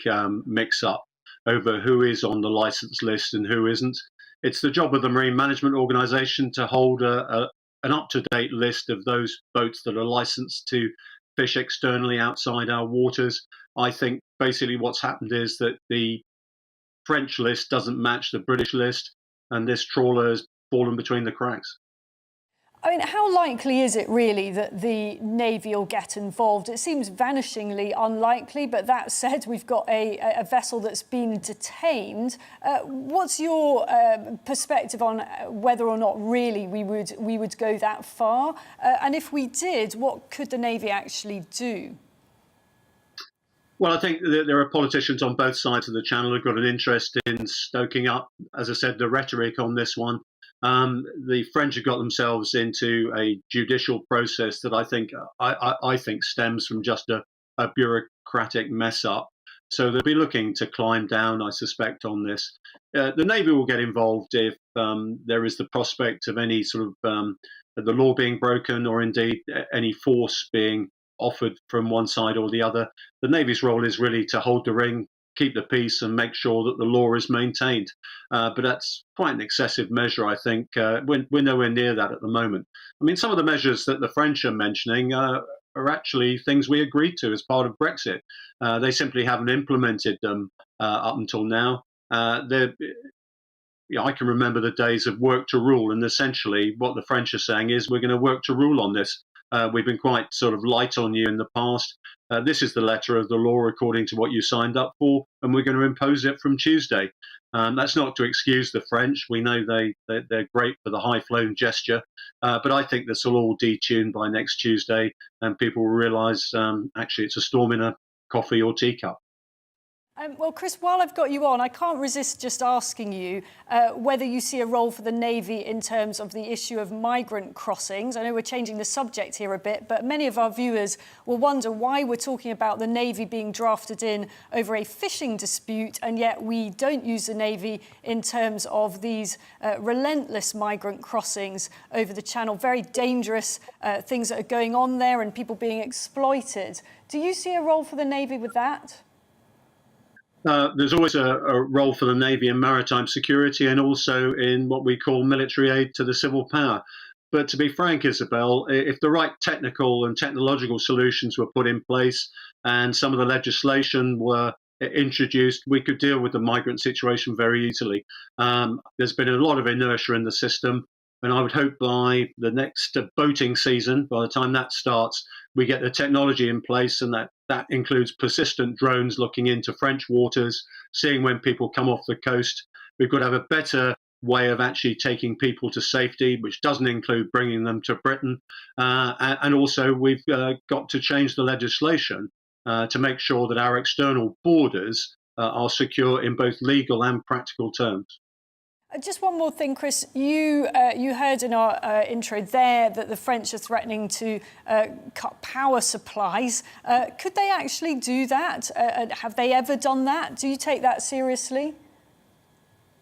mix-up over who is on the licence list and who isn't. It's the job of the Marine Management Organisation to hold an up-to-date list of those boats that are licensed to fish externally outside our waters. I think basically what's happened is that the French list doesn't match the British list, and this trawler has fallen between the cracks. I mean, how likely is it really that the Navy will get involved? It seems vanishingly unlikely, but that said, we've got a vessel that's been detained. What's your perspective on whether or not really we would go that far? And if we did, what could the Navy actually do? Well, I think that there are politicians on both sides of the channel who've got an interest in stoking up, as I said, the rhetoric on this one. The French have got themselves into a judicial process that I think stems from just a bureaucratic mess up. So they'll be looking to climb down, I suspect, on this. The Navy will get involved if there is the prospect of any sort of the law being broken, or indeed any force being offered from one side or the other. The Navy's role is really to hold the ring, keep the peace, and make sure that the law is maintained. But that's quite an excessive measure, I think. We're nowhere near that at the moment. I mean, some of the measures that the French are mentioning are actually things we agreed to as part of Brexit. They simply haven't implemented them up until now. I can remember the days of work to rule, and essentially what the French are saying is we're going to work to rule on this. We've been quite sort of light on you in the past. This is the letter of the law according to what you signed up for, and we're going to impose it from Tuesday. That's not to excuse the French. We know they're great for the high-flown gesture, but I think this will all detune by next Tuesday, and people will realise actually it's a storm in a coffee or teacup. Well, Chris, while I've got you on, I can't resist just asking you whether you see a role for the Navy in terms of the issue of migrant crossings. I know we're changing the subject here a bit, but many of our viewers will wonder why we're talking about the Navy being drafted in over a fishing dispute, and yet we don't use the Navy in terms of these relentless migrant crossings over the Channel. Very dangerous things that are going on there and people being exploited. Do you see a role for the Navy with that? There's always a role for the Navy in maritime security and also in what we call military aid to the civil power. But to be frank, Isabel, if the right technical and technological solutions were put in place and some of the legislation were introduced, we could deal with the migrant situation very easily. There's been a lot of inertia in the system. And I would hope by the next boating season, by the time that starts, we get the technology in place, and that includes persistent drones looking into French waters, seeing when people come off the coast. We've got to have a better way of actually taking people to safety, which doesn't include bringing them to Britain. And also we've got to change the legislation to make sure that our external borders are secure in both legal and practical terms. Just one more thing, Chris. You heard in our intro there that the French are threatening to cut power supplies. Could they actually do that? Have they ever done that? Do you take that seriously?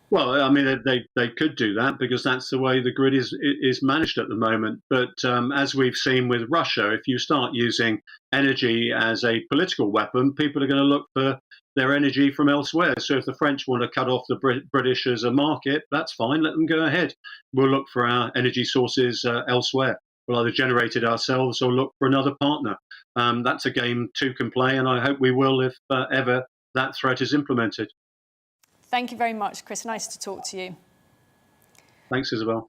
Well, I mean, they could do that because that's the way the grid is managed at the moment. But as we've seen with Russia, if you start using energy as a political weapon, people are going to look for their energy from elsewhere. So if the French want to cut off the British as a market, that's fine. Let them go ahead. We'll look for our energy sources elsewhere. We'll either generate it ourselves or look for another partner. That's a game two can play, and I hope we will if ever that threat is implemented. Thank you very much, Chris. Nice to talk to you. Thanks, Isabel.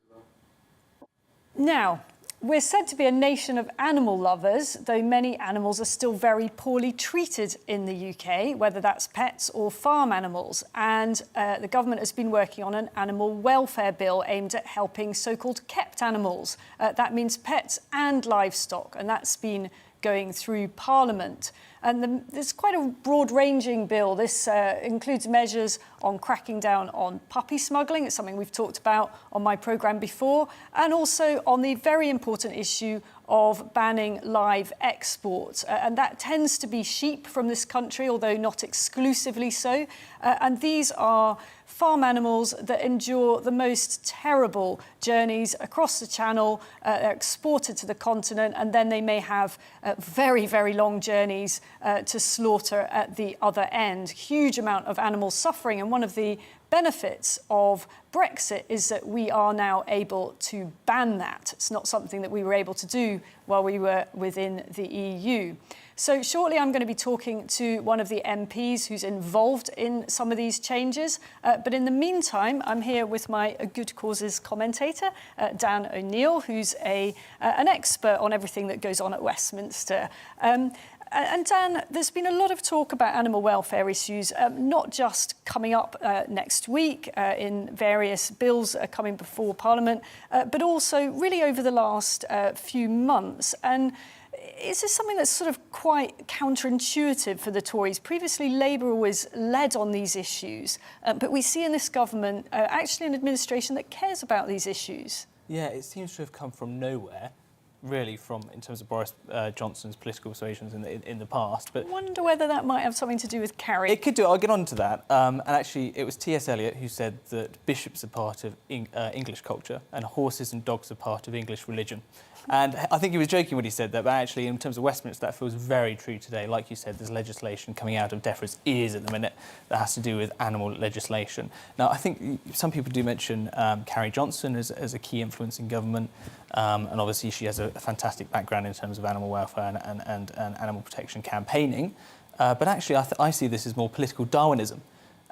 Now, we're said to be a nation of animal lovers, though many animals are still very poorly treated in the UK, whether that's pets or farm animals. And the government has been working on an animal welfare bill aimed at helping so-called kept animals. That means pets and livestock, and that's been going through Parliament. And there's quite a broad-ranging bill. This includes measures on cracking down on puppy smuggling. It's something we've talked about on my programme before. And also on the very important issue of banning live exports. And that tends to be sheep from this country, although not exclusively so. And these are farm animals that endure the most terrible journeys across the Channel. They're exported to the continent, and then they may have very, very long journeys to slaughter at the other end. Huge amount of animal suffering, and one of the benefits of Brexit is that we are now able to ban that. It's not something that we were able to do while we were within the EU. So shortly I'm going to be talking to one of the MPs who's involved in some of these changes. But in the meantime, I'm here with my Good Causes commentator, Dan O'Neill, who's an expert on everything that goes on at Westminster. And Dan, there's been a lot of talk about animal welfare issues, not just coming up next week in various bills coming before Parliament, but also really over the last few months. And is this something that's sort of quite counterintuitive for the Tories? Previously, Labour always led on these issues, but we see in this government actually an administration that cares about these issues. Yeah, it seems to have come from nowhere, really, in terms of Boris Johnson's political persuasions in the past. But I wonder whether that might have something to do with Parry. It could do. I'll get on to that. And actually, it was T.S. Eliot who said that bishops are part of English culture and horses and dogs are part of English religion. And I think he was joking when he said that, but actually, in terms of Westminster, that feels very true today. Like you said, there's legislation coming out of DEFRA's ears at the minute that has to do with animal legislation. Now, I think some people do mention Carrie Johnson as a key influence in government, and obviously she has a fantastic background in terms of animal welfare and animal protection campaigning. But actually, I see this as more political Darwinism.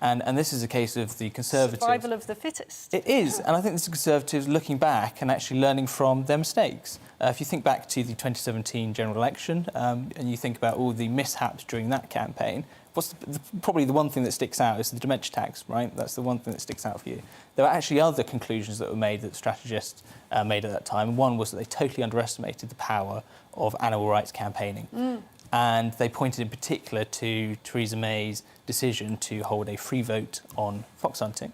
And this is a case of the Conservatives. Survival of the fittest. It is, and I think this is Conservatives looking back and actually learning from their mistakes. If you think back to the 2017 general election and you think about all the mishaps during that campaign, probably the one thing that sticks out is the dementia tax, right? That's the one thing that sticks out for you. There were actually other conclusions that were made that strategists made at that time. One was that they totally underestimated the power of animal rights campaigning. And they pointed in particular to Theresa May's decision to hold a free vote on fox hunting.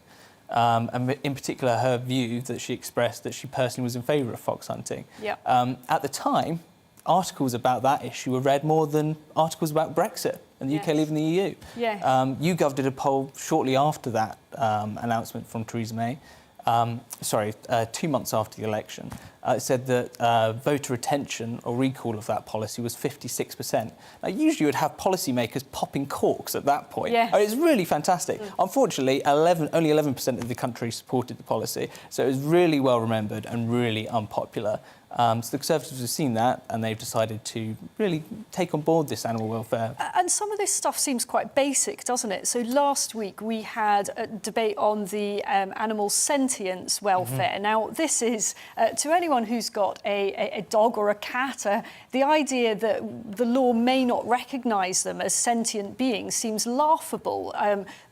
And in particular, her view that she expressed that she personally was in favour of fox hunting. Yep. At the time, articles about that issue were read more than articles about Brexit and the UK leaving the EU. Yes. YouGov did a poll shortly after that announcement from Theresa May. 2 months after the election, it said that voter retention or recall of that policy was 56%. Now, usually you would have policymakers popping corks at that point. Yes. It's really fantastic. Unfortunately, only 11% of the country supported the policy, so it was really well remembered and really unpopular. So the Conservatives have seen that and they've decided to really take on board this animal welfare. And some of this stuff seems quite basic, doesn't it? So last week we had a debate on the animal sentience welfare. Now, this is, to anyone who's got a dog or a cat, the idea that the law may not recognise them as sentient beings seems laughable.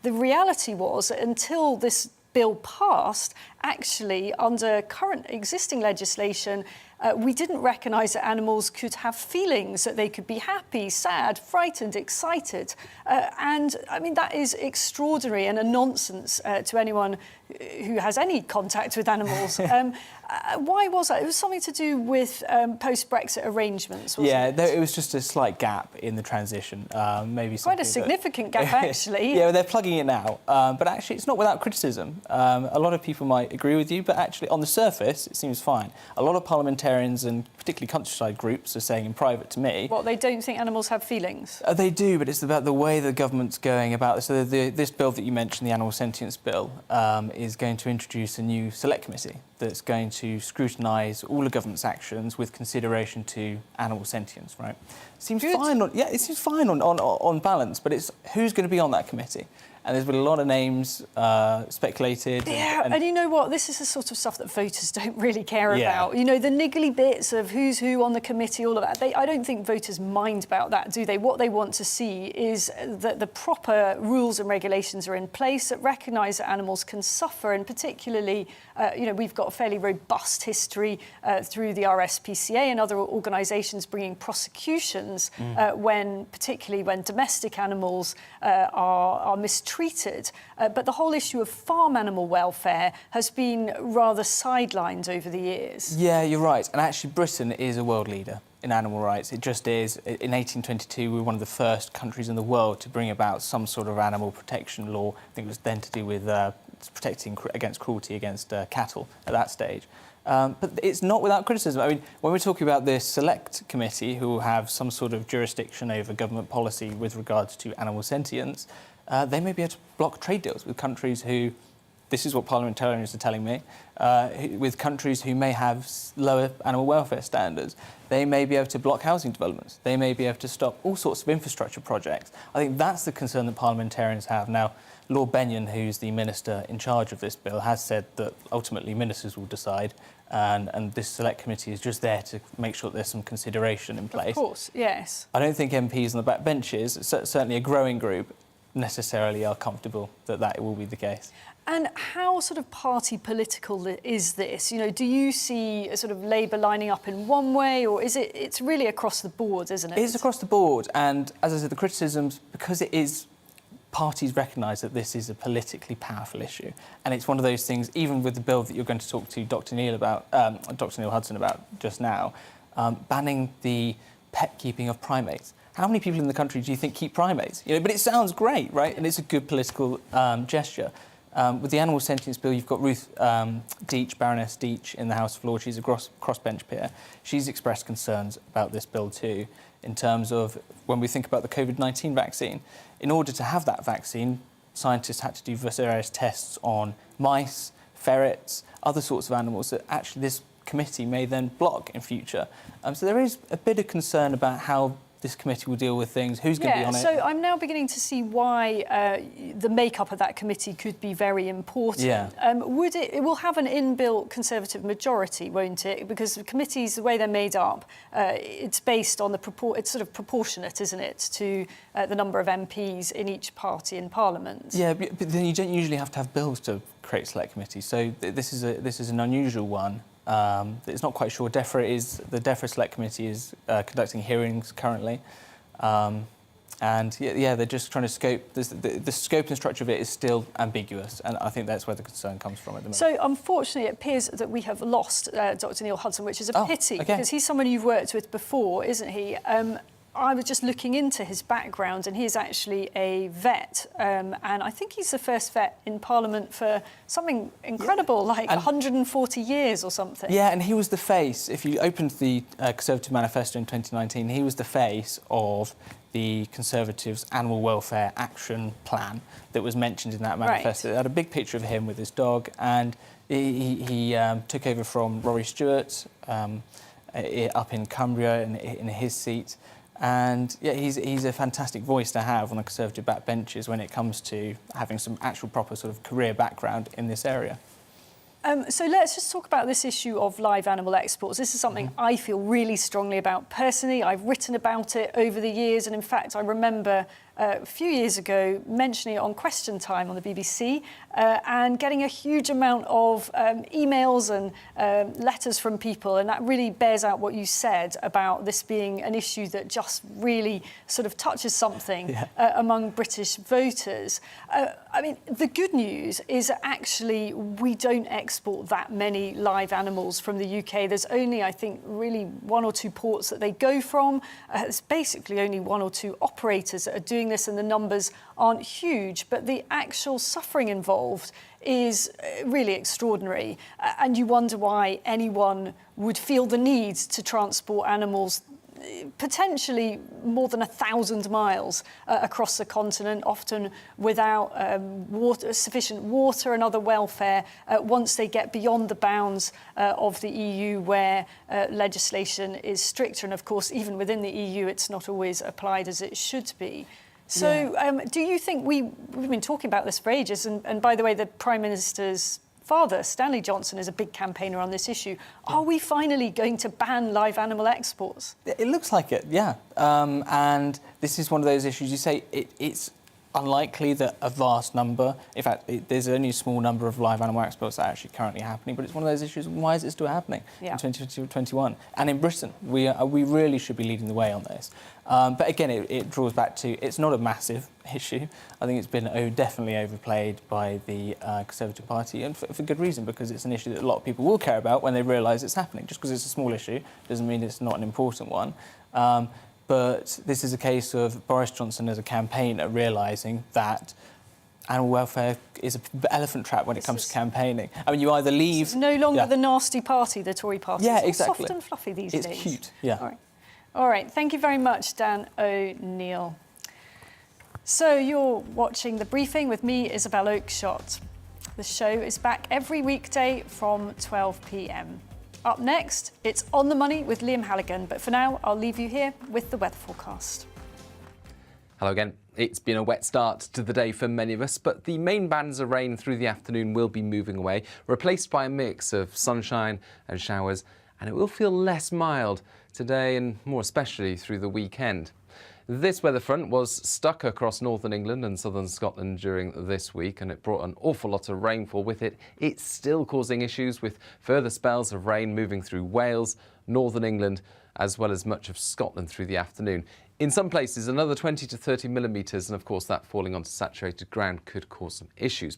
The reality was, until this bill passed, actually, under current existing legislation, we didn't recognise that animals could have feelings, that they could be happy, sad, frightened, excited. And, I mean, that is extraordinary and a nonsense to anyone who has any contact with animals. Why was that? It was something to do with post-Brexit arrangements, wasn't it? It was just a slight gap in the transition. Maybe quite a significant gap, actually. Yeah, well, they're plugging it now. But actually, it's not without criticism. A lot of people might agree with you, but actually, on the surface, it seems fine. A lot of parliamentarians and particularly countryside groups are saying in private to me... What, they don't think animals have feelings? They do, but it's about the way the government's going about this. So this bill that you mentioned, the Animal Sentience Bill, is going to introduce a new select committee that's going to scrutinise all the government's actions with consideration to animal sentience, right? Seems fine it seems fine on balance, but it's who's going to be on that committee? And there's been a lot of names speculated. Yeah, and you know what? This is the sort of stuff that voters don't really care about. You know, the niggly bits of who's who on the committee, all of that. I don't think voters mind about that, do they? What they want to see is that the proper rules and regulations are in place that recognise that animals can suffer, and particularly, you know, we've got a fairly robust history through the RSPCA and other organisations bringing prosecutions particularly when domestic animals are mistreated. But the whole issue of farm animal welfare has been rather sidelined over the years. Yeah, you're right. And actually, Britain is a world leader in animal rights. It just is. In 1822, we were one of the first countries in the world to bring about some sort of animal protection law. I think it was then to do with protecting against cruelty against cattle at that stage. But it's not without criticism. I mean, when we're talking about this select committee who will have some sort of jurisdiction over government policy with regards to animal sentience, they may be able to block trade deals with countries who, this is what parliamentarians are telling me, with countries who may have lower animal welfare standards. They may be able to block housing developments. They may be able to stop all sorts of infrastructure projects. I think that's the concern that parliamentarians have. Now, Lord Benyon, who's the minister in charge of this bill, has said that ultimately ministers will decide, and this select committee is just there to make sure that there's some consideration in place. Of course, yes. I don't think MPs on the back benches, certainly a growing group, necessarily are comfortable that that will be the case. And how sort of party political is this? You know, do you see a sort of Labour lining up in one way, or is it's really across the board, isn't it? It's across the board, and as I said, the criticisms, because it is, parties recognise that this is a politically powerful issue, and it's one of those things, even with the bill that you're going to talk to Dr. Neil Hudson about just now, banning the pet keeping of primates. How many people in the country do you think keep primates? You know, but it sounds great, right? And it's a good political gesture. With the Animal Sentience Bill, you've got Ruth Deach, Baroness Deach, in the House of Lords. She's a crossbench peer. She's expressed concerns about this bill too, in terms of when we think about the COVID-19 vaccine. In order to have that vaccine, scientists had to do various tests on mice, ferrets, other sorts of animals that actually this committee may then block in future. So there is a bit of concern about how this committee will deal with things, who's going to be on it. So I'm now beginning to see why the makeup of that committee could be very important. Yeah. It will have an inbuilt Conservative majority, won't it? Because the committees, the way they're made up, it's based on it's sort of proportionate, isn't it, to the number of MPs in each party in Parliament. Yeah, but then you don't usually have to have bills to create select committees. So this is an unusual one. It's not quite sure. The DEFRA Select Committee is conducting hearings currently. And yeah, they're just trying to scope. The scope and structure of it is still ambiguous, and I think that's where the concern comes from at the moment. So, unfortunately, it appears that we have lost Dr. Neil Hudson, which is a pity, because he's someone you've worked with before, isn't he? I was just looking into his background, and he's actually a vet, and I think he's the first vet in Parliament for something incredible, like 140 years or something. Yeah, and he was the face. If you opened the Conservative Manifesto in 2019, he was the face of the Conservatives' Animal Welfare Action Plan that was mentioned in that manifesto. It had a big picture of him with his dog, and He took over from Rory Stewart up in Cumbria in his seat. And yeah, he's a fantastic voice to have on the Conservative backbenches when it comes to having some actual proper sort of career background in this area. So let's just talk about this issue of live animal exports. This is something I feel really strongly about personally. I've written about it over the years, and in fact, I remember a few years ago mentioning it on Question Time on the BBC and getting a huge amount of emails and letters from people, and that really bears out what you said about this being an issue that just really sort of touches something among British voters. I mean, the good news is actually we don't export that many live animals from the UK. There's only, I think, really 1 or 2 ports that they go from. There's basically only 1 or 2 operators that are doing this, and the numbers aren't huge, but the actual suffering involved is really extraordinary. And you wonder why anyone would feel the need to transport animals potentially more than 1,000 miles across the continent, often without sufficient water and other welfare, once they get beyond the bounds of the EU, where legislation is stricter. And of course, even within the EU, it's not always applied as it should be. So do you think we've been talking about this for ages, and by the way, the Prime Minister's father, Stanley Johnson, is a big campaigner on this issue. Are we finally going to ban live animal exports? It looks like it, yeah. And this is one of those issues, you say it's unlikely that a vast number, in fact, there's only a small number of live animal exports that are actually currently happening, but it's one of those issues, why is it still happening in 2021? And in Britain, we really should be leading the way on this. But again, it draws back to, it's not a massive issue. I think it's been definitely overplayed by the Conservative Party, and for good reason, because it's an issue that a lot of people will care about when they realise it's happening. Just because it's a small issue doesn't mean it's not an important one. But this is a case of Boris Johnson as a campaigner realising that animal welfare is an elephant trap when it comes to campaigning. I mean, you either leave... It's no longer the nasty party, the Tory party. Yeah, it's all exactly. soft and fluffy these days. It's cute, yeah. All right, thank you very much, Dan O'Neill. So you're watching The Briefing with me, Isabel Oakeshott. The show is back every weekday from 12 p.m. Up next, it's On the Money with Liam Halligan, but for now, I'll leave you here with the weather forecast. Hello again. It's been a wet start to the day for many of us, but the main bands of rain through the afternoon will be moving away, replaced by a mix of sunshine and showers, and it will feel less mild today and more especially through the weekend. This weather front was stuck across northern England and southern Scotland during this week, and it brought an awful lot of rainfall with it. It's still causing issues with further spells of rain moving through Wales, northern England, as well as much of Scotland through the afternoon. In some places, another 20 to 30 millimetres, and of course that falling onto saturated ground could cause some issues.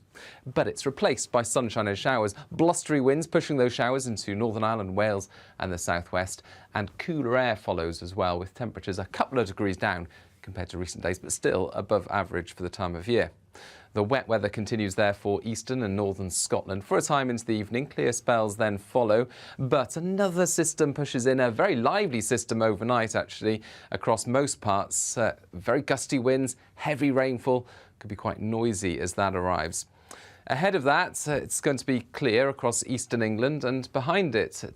But it's replaced by sunshine and showers, blustery winds pushing those showers into Northern Ireland, Wales and the southwest, and cooler air follows as well, with temperatures a couple of degrees down compared to recent days, but still above average for the time of year. The wet weather continues there for eastern and northern Scotland for a time into the evening. Clear spells then follow, but another system pushes in, a very lively system overnight actually, across most parts. Very gusty winds, heavy rainfall, could be quite noisy as that arrives. Ahead of that, it's going to be clear across eastern England, and behind it,